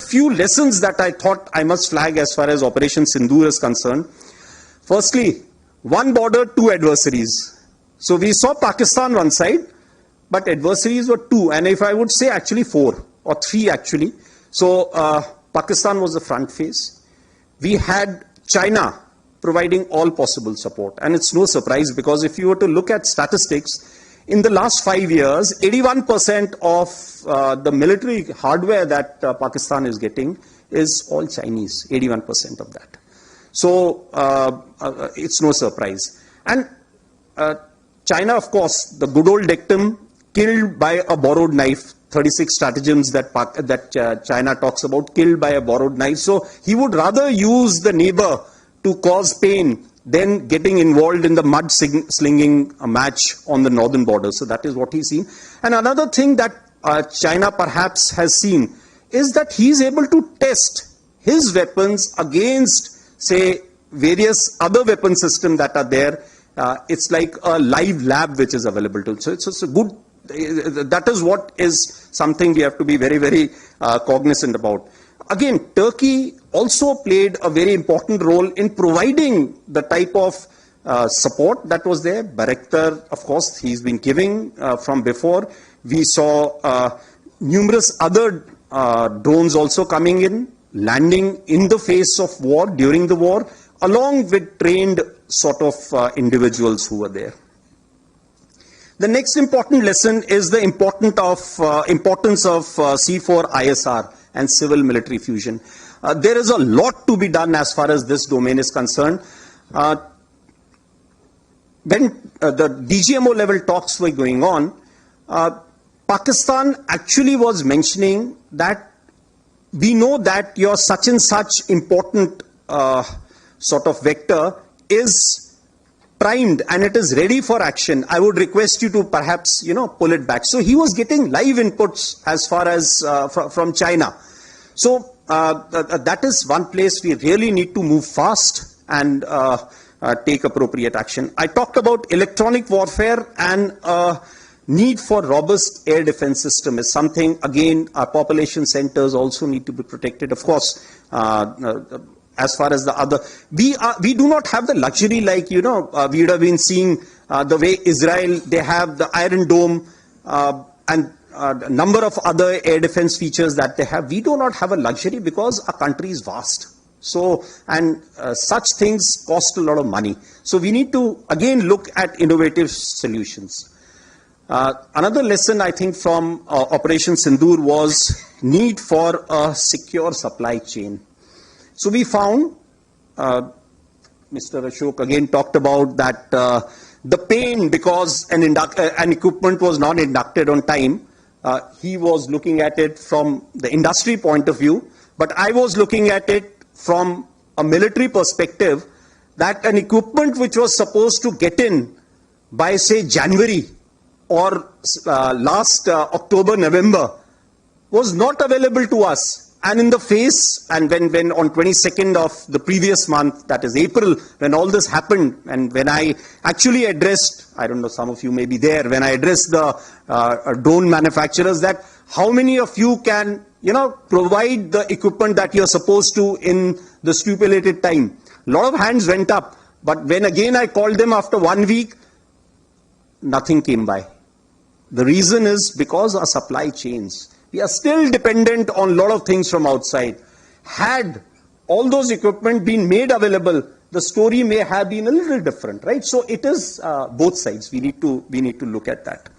few lessons that I thought I must flag as far as Operation Sindoor is concerned. Firstly, one border, two adversaries. So we saw Pakistan one side, but adversaries were two, and if I would say actually four or three actually. So Pakistan was the front face. We had China providing all possible support, and it's no surprise because if you were to look at statistics, in the last 5 years, 81% of the military hardware that Pakistan is getting is all Chinese, 81% of that. So it's no surprise. And China, of course, the good old dictum, killed by a borrowed knife, 36 stratagems that China talks about, killed by a borrowed knife. So he would rather use the neighbor to cause pain than getting involved in the mud slinging match on the northern border. So that is what he's seen. And another thing that China perhaps has seen is that he's able to test his weapons against, say, various other weapon systems that are there. It's like a live lab which is available to him. So it's a good, that is what is something we have to be very, very cognizant about. Again, Turkey also played a very important role in providing the type of support that was there. Bayraktar, of course, he's been giving from before. We saw numerous other drones also coming in, landing in the face of war, during the war, along with trained sort of individuals who were there. The next important lesson is the importance of C4ISR and civil military fusion. There is a lot to be done as far as this domain is concerned. When the DGMO-level talks were going on, Pakistan actually was mentioning that we know that your such and such important sort of vector is primed and it is ready for action. I would request you to perhaps, pull it back. So he was getting live inputs as far as from China. So that is one place we really need to move fast and take appropriate action. I talked about electronic warfare, and need for robust air defense system is something, again, our population centers also need to be protected. Of course, as far as the other, we do not have the luxury like, we would have been seeing the way Israel, they have the Iron Dome and a number of other air defense features that they have. We do not have a luxury because our country is vast. So, and such things cost a lot of money. So we need to again look at innovative solutions. Another lesson I think from Operation Sindoor was need for a secure supply chain. So we found, Mr. Ashok again talked about that the pain because an equipment was not inducted on time. He was looking at it from the industry point of view, but I was looking at it from a military perspective, that an equipment which was supposed to get in by, say, January or last October, November, was not available to us. And in the face, and when on 22nd of the previous month, that is April, when all this happened, and when I actually addressed, I don't know, some of you may be there, when I addressed the drone manufacturers, that how many of you can, provide the equipment that you're supposed to in the stipulated time. A lot of hands went up, but when again I called them after 1 week, nothing came by. The reason is because our supply chains. We are still dependent on a lot of things from outside. Had all those equipment been made available, the story may have been a little different, right? So it is both sides. We need to look at that.